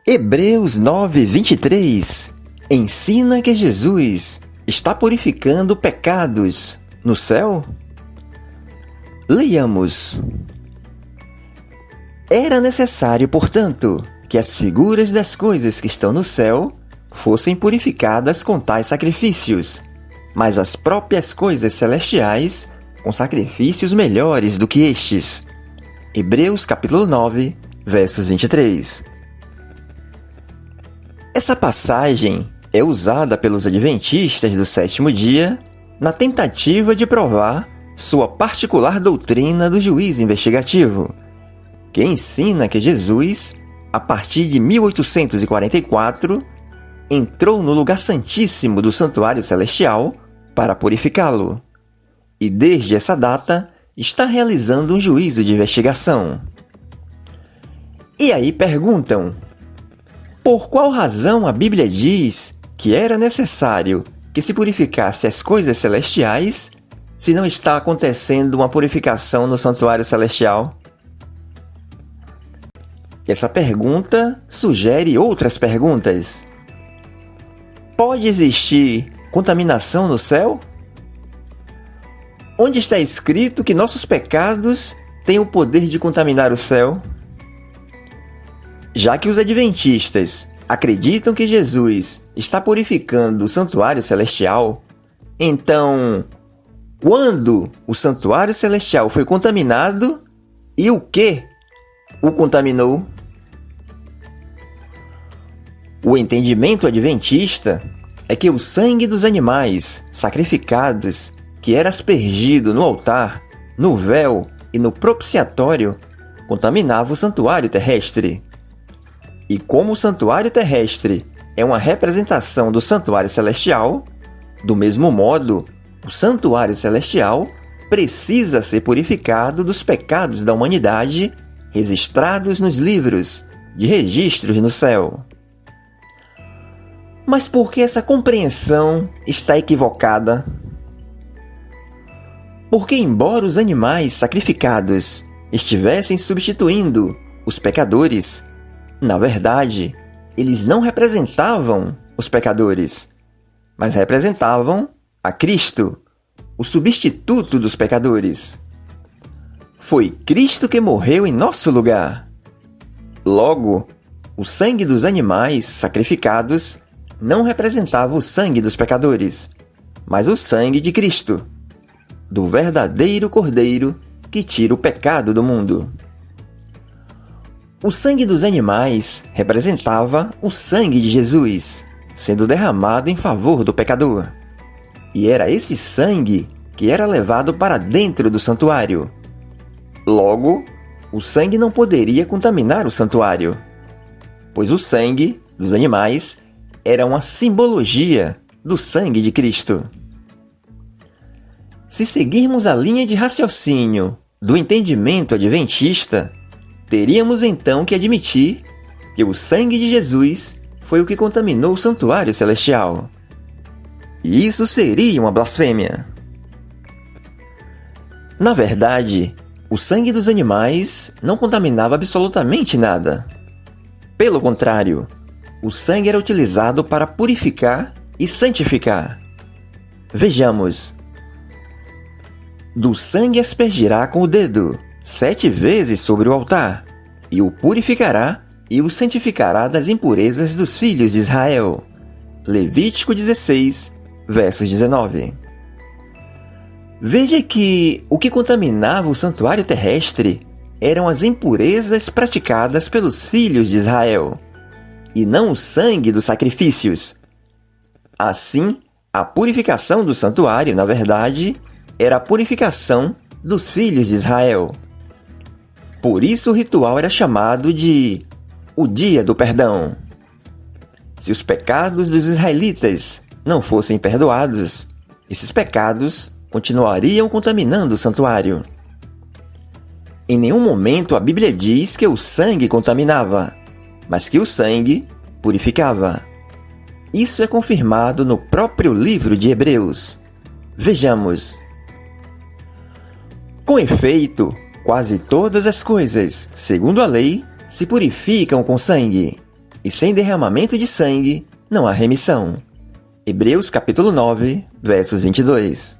Hebreus 9:23 ensina que Jesus está purificando pecados no céu? Leiamos. Era necessário, portanto, que as figuras das coisas que estão no céu fossem purificadas com tais sacrifícios, mas as próprias coisas celestiais com sacrifícios melhores do que estes. Hebreus capítulo 9, versos 23. Essa passagem é usada pelos adventistas do sétimo dia na tentativa de provar sua particular doutrina do juízo investigativo, que ensina que Jesus, a partir de 1844, entrou no lugar santíssimo do santuário celestial para purificá-lo, e desde essa data está realizando um juízo de investigação. E aí perguntam: por qual razão a Bíblia diz que era necessário que se purificasse as coisas celestiais se não está acontecendo uma purificação no santuário celestial? Essa pergunta sugere outras perguntas. Pode existir contaminação no céu? Onde está escrito que nossos pecados têm o poder de contaminar o céu? Já que os adventistas acreditam que Jesus está purificando o santuário celestial, então, quando o santuário celestial foi contaminado e o que o contaminou? O entendimento adventista é que o sangue dos animais sacrificados, que era aspergido no altar, no véu e no propiciatório, contaminava o santuário terrestre. E como o santuário terrestre é uma representação do santuário celestial, do mesmo modo, o santuário celestial precisa ser purificado dos pecados da humanidade registrados nos livros de registros no céu. Mas por que essa compreensão está equivocada? Porque, embora os animais sacrificados estivessem substituindo os pecadores, na verdade, eles não representavam os pecadores, mas representavam a Cristo, o substituto dos pecadores. Foi Cristo que morreu em nosso lugar. Logo, o sangue dos animais sacrificados não representava o sangue dos pecadores, mas o sangue de Cristo, do verdadeiro Cordeiro que tira o pecado do mundo. O sangue dos animais representava o sangue de Jesus, sendo derramado em favor do pecador. E era esse sangue que era levado para dentro do santuário. Logo, o sangue não poderia contaminar o santuário, pois o sangue dos animais era uma simbologia do sangue de Cristo. Se seguirmos a linha de raciocínio do entendimento adventista, teríamos então que admitir que o sangue de Jesus foi o que contaminou o santuário celestial. E isso seria uma blasfêmia. Na verdade, o sangue dos animais não contaminava absolutamente nada. Pelo contrário, o sangue era utilizado para purificar e santificar. Vejamos. Do sangue aspergirá com o dedo 7 vezes sobre o altar, e o purificará e o santificará das impurezas dos filhos de Israel. Levítico 16, versos 19. Veja que o que contaminava o santuário terrestre eram as impurezas praticadas pelos filhos de Israel, e não o sangue dos sacrifícios. Assim, a purificação do santuário, na verdade, era a purificação dos filhos de Israel. Por isso o ritual era chamado de o Dia do Perdão. Se os pecados dos israelitas não fossem perdoados, esses pecados continuariam contaminando o santuário. Em nenhum momento a Bíblia diz que o sangue contaminava, mas que o sangue purificava. Isso é confirmado no próprio livro de Hebreus. Vejamos. Com efeito, quase todas as coisas, segundo a lei, se purificam com sangue, e sem derramamento de sangue não há remissão. Hebreus capítulo 9, versos 22.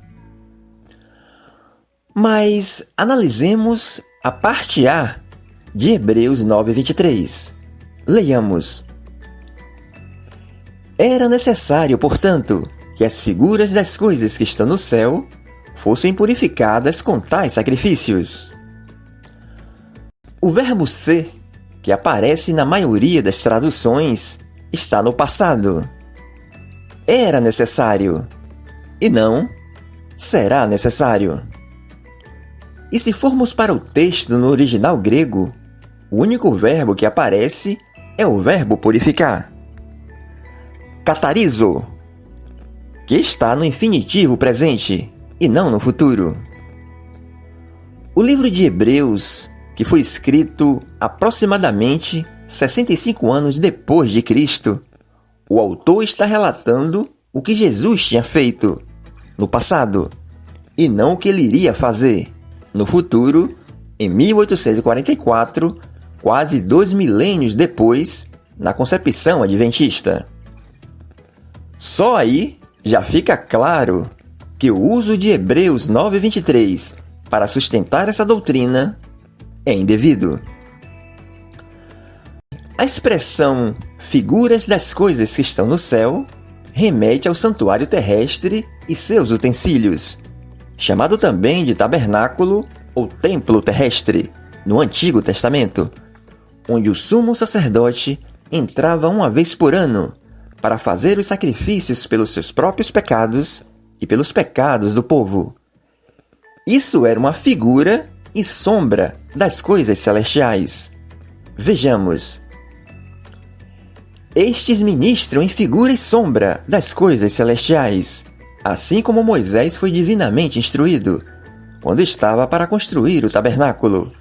Mas analisemos a parte A de Hebreus 9, 23. Leiamos. Era necessário, portanto, que as figuras das coisas que estão no céu fossem purificadas com tais sacrifícios. O verbo ser, que aparece na maioria das traduções, está no passado. Era necessário, e não será necessário. E se formos para o texto no original grego, o único verbo que aparece é o verbo purificar. Katarizo, que está no infinitivo presente e não no futuro. O livro de Hebreus, que foi escrito aproximadamente 65 anos depois de Cristo, o autor está relatando o que Jesus tinha feito no passado e não o que ele iria fazer no futuro, em 1844, quase 2 milênios depois, na concepção adventista. Só aí já fica claro que o uso de Hebreus 9:23 para sustentar essa doutrina é indevido. A expressão figuras das coisas que estão no céu remete ao santuário terrestre e seus utensílios, chamado também de tabernáculo ou templo terrestre, no Antigo Testamento, onde o sumo sacerdote entrava uma vez por ano para fazer os sacrifícios pelos seus próprios pecados e pelos pecados do povo. Isso era uma figura e sombra das coisas celestiais. Vejamos. Estes ministram em figura e sombra das coisas celestiais, assim como Moisés foi divinamente instruído, quando estava para construir o tabernáculo.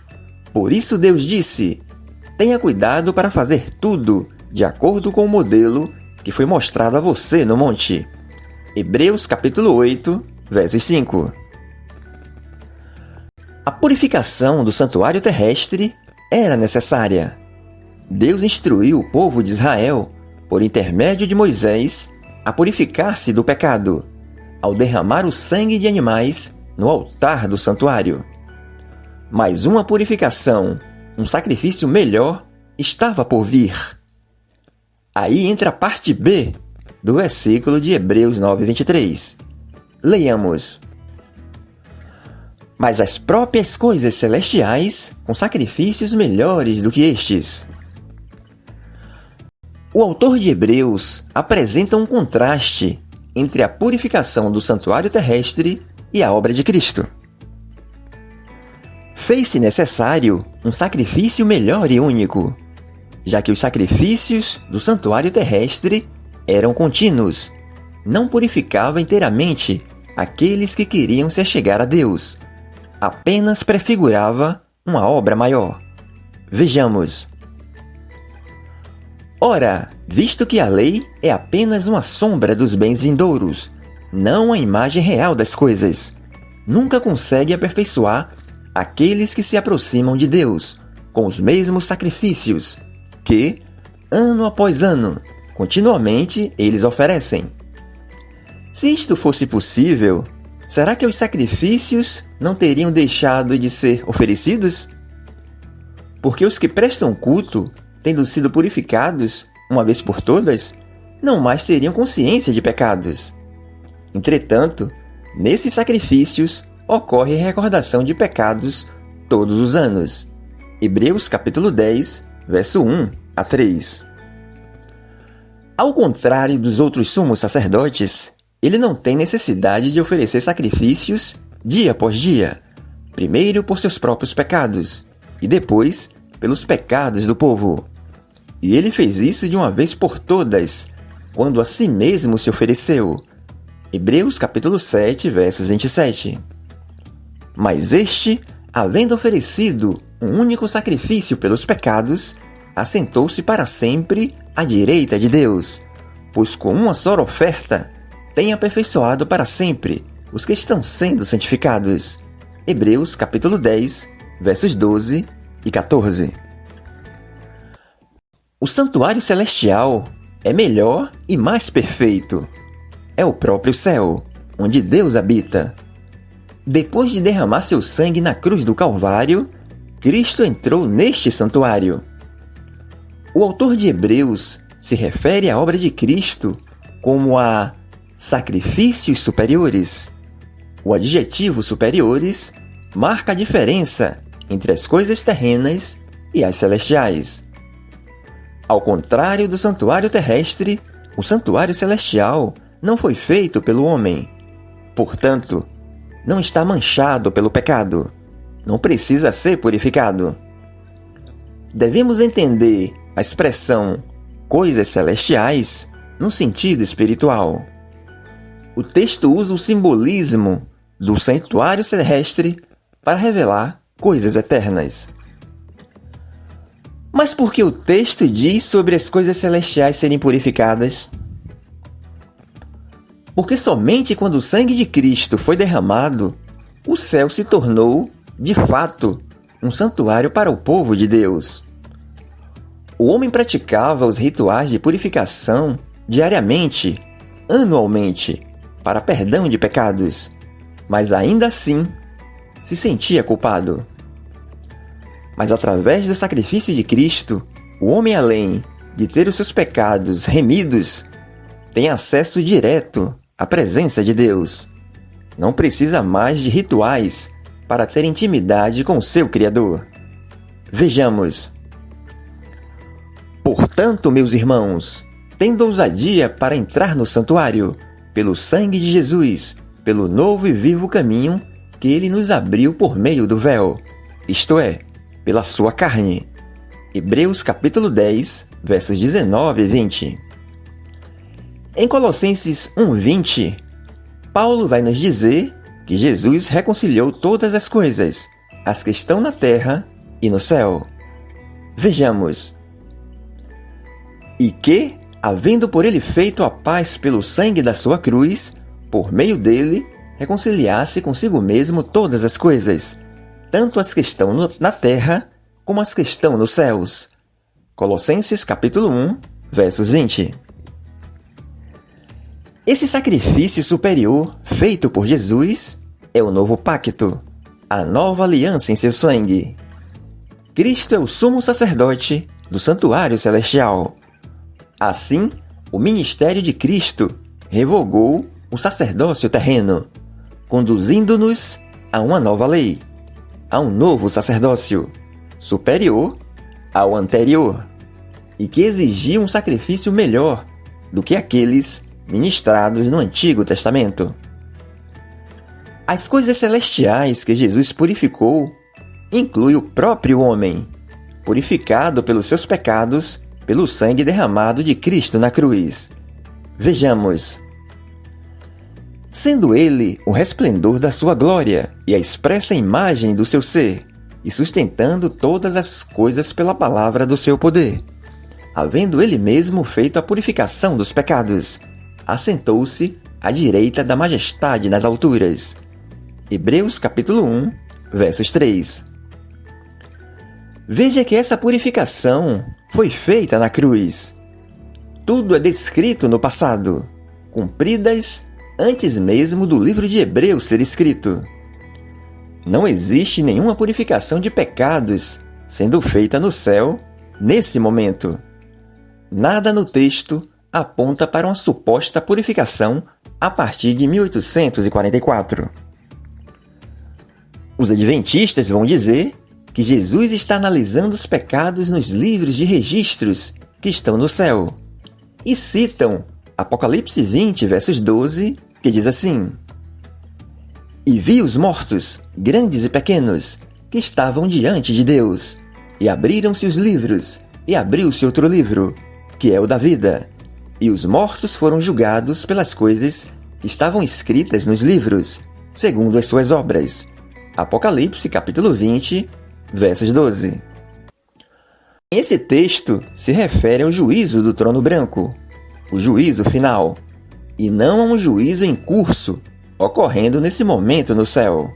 Por isso Deus disse: tenha cuidado para fazer tudo de acordo com o modelo que foi mostrado a você no monte. Hebreus capítulo 8, versos 5. A purificação do santuário terrestre era necessária. Deus instruiu o povo de Israel, por intermédio de Moisés, a purificar-se do pecado, ao derramar o sangue de animais no altar do santuário. Mas uma purificação, um sacrifício melhor, estava por vir. Aí entra a parte B do versículo de Hebreus 9:23. Leiamos. Mas as próprias coisas celestiais com sacrifícios melhores do que estes. O autor de Hebreus apresenta um contraste entre a purificação do santuário terrestre e a obra de Cristo. Fez-se necessário um sacrifício melhor e único, já que os sacrifícios do santuário terrestre eram contínuos, não purificava inteiramente aqueles que queriam se achegar a Deus, apenas prefigurava uma obra maior. Vejamos. Ora, visto que a lei é apenas uma sombra dos bens vindouros, não a imagem real das coisas, nunca consegue aperfeiçoar aqueles que se aproximam de Deus com os mesmos sacrifícios que, ano após ano, continuamente eles oferecem. Se isto fosse possível, será que os sacrifícios não teriam deixado de ser oferecidos? Porque os que prestam culto, tendo sido purificados uma vez por todas, não mais teriam consciência de pecados. Entretanto, nesses sacrifícios ocorre recordação de pecados todos os anos. Hebreus capítulo 10, verso 1 a 3. Ao contrário dos outros sumos sacerdotes, ele não tem necessidade de oferecer sacrifícios dia após dia, primeiro por seus próprios pecados e depois pelos pecados do povo. E ele fez isso de uma vez por todas, quando a si mesmo se ofereceu. Hebreus capítulo 7, versos 27. Mas este, havendo oferecido um único sacrifício pelos pecados, assentou-se para sempre à direita de Deus, pois com uma só oferta tem aperfeiçoado para sempre os que estão sendo santificados. Hebreus capítulo 10, versos 12 e 14. O santuário celestial é melhor e mais perfeito. É o próprio céu, onde Deus habita. Depois de derramar seu sangue na cruz do Calvário, Cristo entrou neste santuário. O autor de Hebreus se refere à obra de Cristo como a sacrifícios superiores. O adjetivo superiores marca a diferença entre as coisas terrenas e as celestiais. Ao contrário do santuário terrestre, o santuário celestial não foi feito pelo homem. Portanto, não está manchado pelo pecado. Não precisa ser purificado. Devemos entender a expressão coisas celestiais no sentido espiritual. O texto usa o simbolismo do santuário terrestre para revelar coisas eternas. Mas por que o texto diz sobre as coisas celestiais serem purificadas? Porque somente quando o sangue de Cristo foi derramado, o céu se tornou, de fato, um santuário para o povo de Deus. O homem praticava os rituais de purificação diariamente, anualmente, para perdão de pecados, mas ainda assim se sentia culpado. Mas através do sacrifício de Cristo, o homem, além de ter os seus pecados remidos, tem acesso direto à presença de Deus. Não precisa mais de rituais para ter intimidade com o seu Criador. Vejamos. Portanto, meus irmãos, tendo ousadia para entrar no santuário, pelo sangue de Jesus, pelo novo e vivo caminho que ele nos abriu por meio do véu, isto é, pela sua carne. Hebreus capítulo 10, versos 19 e 20. Em Colossenses 1:20, Paulo vai nos dizer que Jesus reconciliou todas as coisas, as que estão na terra e no céu. Vejamos. E que, havendo por ele feito a paz pelo sangue da sua cruz, por meio dele, reconciliasse consigo mesmo todas as coisas, tanto as que estão na terra, como as que estão nos céus. Colossenses capítulo 1, versos 20. Esse sacrifício superior, feito por Jesus, é o novo pacto, a nova aliança em seu sangue. Cristo é o sumo sacerdote do santuário celestial. Assim, o ministério de Cristo revogou o sacerdócio terreno, conduzindo-nos a uma nova lei, a um novo sacerdócio, superior ao anterior, e que exigia um sacrifício melhor do que aqueles ministrados no Antigo Testamento. As coisas celestiais que Jesus purificou incluem o próprio homem, purificado pelos seus pecados pelo sangue derramado de Cristo na cruz. Vejamos. Sendo ele o resplendor da sua glória e a expressa imagem do seu ser, e sustentando todas as coisas pela palavra do seu poder, havendo ele mesmo feito a purificação dos pecados, assentou-se à direita da majestade nas alturas. Hebreus capítulo 1, versos 3. Veja que essa purificação foi feita na cruz. Tudo é descrito no passado, cumpridas antes mesmo do livro de Hebreus ser escrito. Não existe nenhuma purificação de pecados sendo feita no céu nesse momento. Nada no texto aponta para uma suposta purificação a partir de 1844. Os adventistas vão dizer que Jesus está analisando os pecados nos livros de registros que estão no céu, e citam Apocalipse 20, versos 12, que diz assim: E vi os mortos, grandes e pequenos, que estavam diante de Deus, e abriram-se os livros, e abriu-se outro livro, que é o da vida, e os mortos foram julgados pelas coisas que estavam escritas nos livros, segundo as suas obras. Apocalipse capítulo 20, versos 12. Esse texto se refere ao juízo do trono branco, o juízo final, e não a um juízo em curso, ocorrendo nesse momento no céu.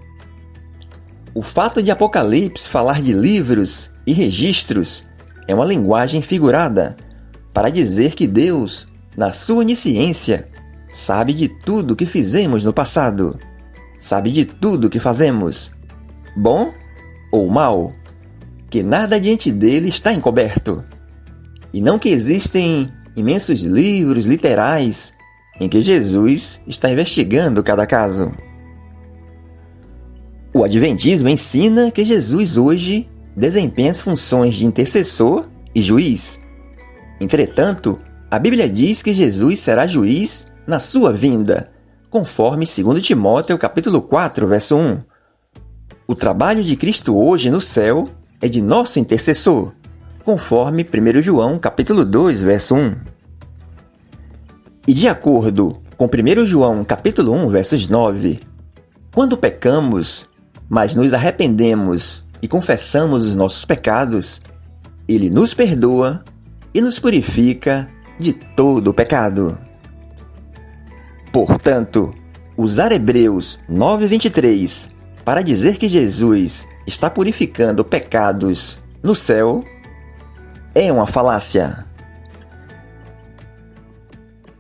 O fato de Apocalipse falar de livros e registros é uma linguagem figurada para dizer que Deus, na sua onisciência, sabe de tudo que fizemos no passado, sabe de tudo que fazemos, bom ou mal, que nada diante dele está encoberto. E não que existem imensos livros literais em que Jesus está investigando cada caso. O Adventismo ensina que Jesus hoje desempenha as funções de intercessor e juiz. Entretanto, a Bíblia diz que Jesus será juiz na sua vinda, conforme 2 Timóteo capítulo 4, verso 1. O trabalho de Cristo hoje no céu é de nosso intercessor, conforme 1 João capítulo 2, verso 1. E de acordo com 1 João capítulo 1, versos 9, quando pecamos, mas nos arrependemos e confessamos os nossos pecados, Ele nos perdoa e nos purifica de todo o pecado. Portanto, usar Hebreus 9:23 para dizer que Jesus está purificando pecados no céu é uma falácia.